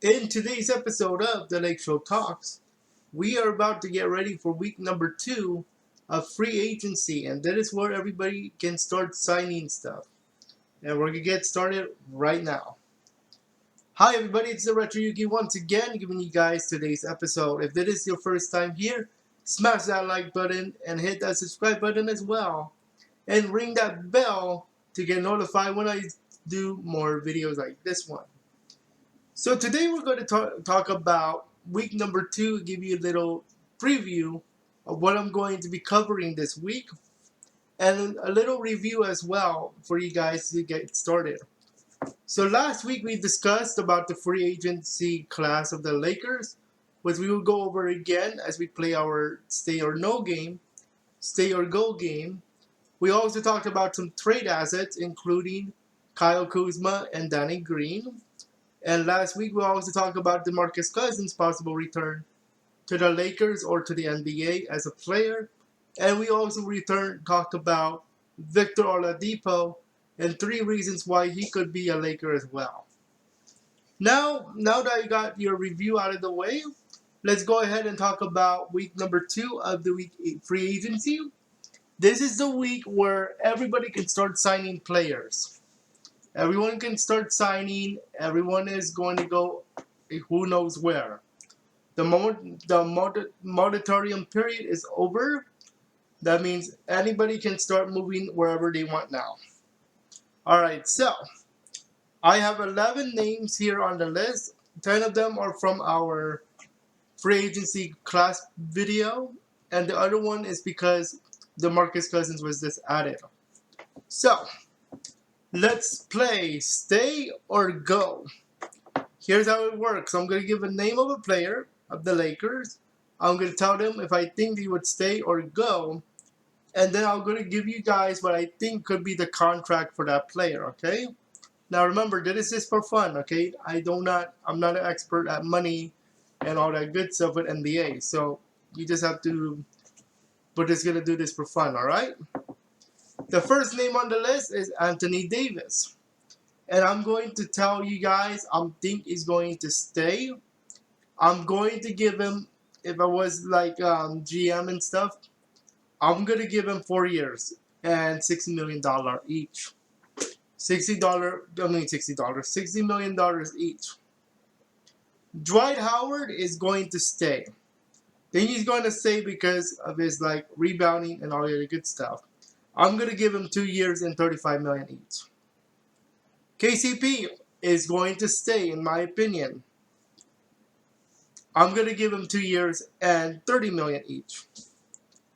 In today's episode of the Lake Show Talks, we are about to get ready for week number 2 of free agency, and that is where everybody can start signing stuff. And we're going to get started right now. Hi everybody, it's the Retro Yuki once again giving you guys today's episode. If this is your first time here, smash that like button and hit that subscribe button as well. And ring that bell to get notified when I do more videos like this one. So today we're going to talk about week number 2, give you a little preview of what I'm going to be covering this week, and a little review as well for you guys to get started. So last week we discussed about the free agency class of the Lakers, which we will go over again as we play our stay or go game. We also talked about some trade assets, including Kyle Kuzma and Danny Green. And last week, we also talked about DeMarcus Cousins' possible return to the Lakers or to the NBA as a player. And we also talked about Victor Oladipo and 3 reasons why he could be a Laker as well. Now that you got your review out of the way, let's go ahead and talk about week number 2 of the week free agency. This is the week where everybody can start signing players. Everyone can start signing. Everyone is going to go who knows where. The moment the moratorium period is over, that means anybody can start moving wherever they want now. Alright, so I have 11 names here on the list. 10 of them are from our free agency class video, and the other one is because DeMarcus Cousins was just added. So let's play stay or go. Here's how it works. I'm going to give a name of a player of the Lakers. I'm going to tell them if I think they would stay or go. And then I'm going to give you guys what I think could be the contract for that player, okay? Now remember, this is for fun, okay? I'm not an expert at money and all that good stuff with NBA. So you just have to, we're just going to do this for fun, alright? The first name on the list is Anthony Davis. And I'm going to tell you guys I think he's going to stay. I'm going to give him, if I was like GM and stuff, I'm going to give him 4 years and $60 million each. $60 million each. Dwight Howard is going to stay. Think he's going to stay because of his like rebounding and all the other good stuff. I'm going to give him 2 years and $35 million each. KCP is going to stay, in my opinion. I'm going to give him 2 years and $30 million each.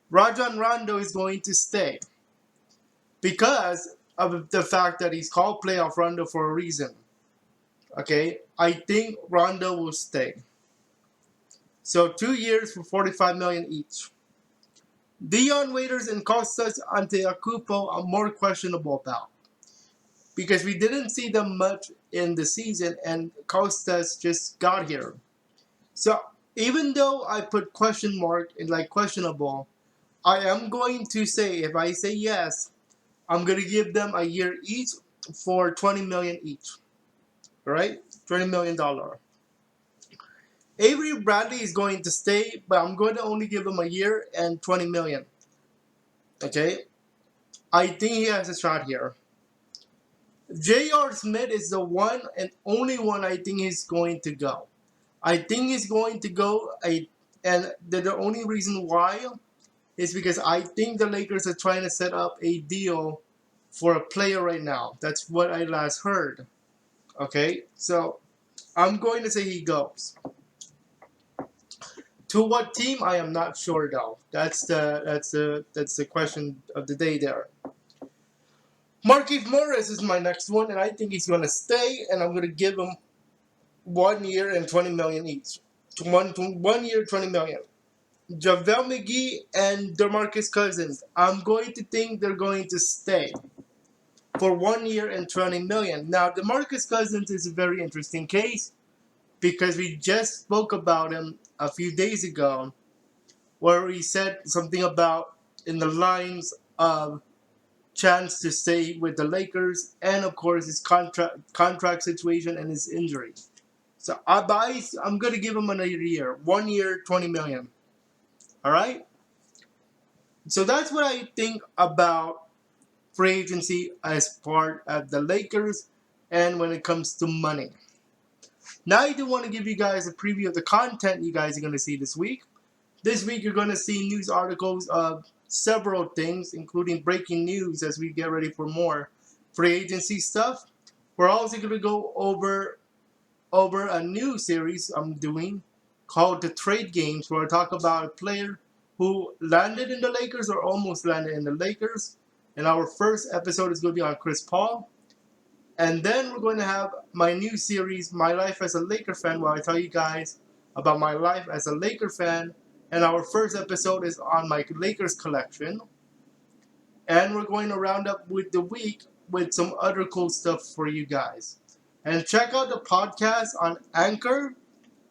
Rajon Rondo is going to stay because of the fact that he's called Playoff Rondo for a reason. Okay, I think Rondo will stay. So 2 years for $45 million each. Dion Waiters and Kostas Antetokounmpo are more questionable about because we didn't see them much in the season and Kostas just got here. So even though I put question mark in like questionable, I am going to say, if I say yes, I'm going to give them a year each for $20 million each. Alright? $20 million. Avery Bradley is going to stay, but I'm going to only give him a year and $20 million. Okay? I think he has a shot here. J.R Smith is the one and only one I think is going to go. I think he's going to go, and the only reason why is because I think the Lakers are trying to set up a deal for a player right now. That's what I last heard. Okay? So I'm going to say he goes. To what team? I am not sure though. That's the question of the day there. Markieff Morris is my next one, and I think he's going to stay, and I'm going to give him 1 year and $20 million each. 1 year, $20 million. Javele McGee and DeMarcus Cousins. I'm going to think they're going to stay for 1 year and $20 million. Now, DeMarcus Cousins is a very interesting case because we just spoke about him a few days ago where he said something about in the lines of chance to stay with the Lakers and, of course, his contract situation and his injury. So I'm gonna give him another year. 1 year, $20 million. All right. So that's what I think about free agency as part of the Lakers, and when it comes to money. Now I do want to give you guys a preview of the content you guys are gonna see this week. This week you're gonna see news articles of several things, including breaking news as we get ready for more free agency stuff. We're also going to go over a new series I'm doing called The Trade Games, where I talk about a player who landed in the Lakers or almost landed in the Lakers. And our first episode is going to be on Chris Paul. And then we're going to have my new series, My Life as a Laker Fan, where I tell you guys about my life as a Laker fan. And our first episode is on my Lakers collection. And we're going to round up with the week with some other cool stuff for you guys. And check out the podcast on Anchor.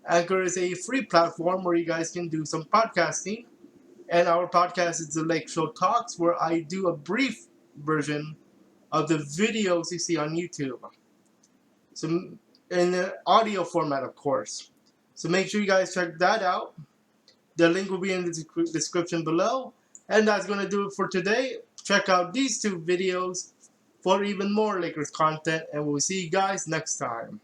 Anchor is a free platform where you guys can do some podcasting. And our podcast is the Lake Show Talks, where I do a brief version of the videos you see on YouTube. So in the audio format, of course. So make sure you guys check that out. The link will be in the description below. And that's going to do it for today. Check out these two videos for even more Lakers content. And we'll see you guys next time.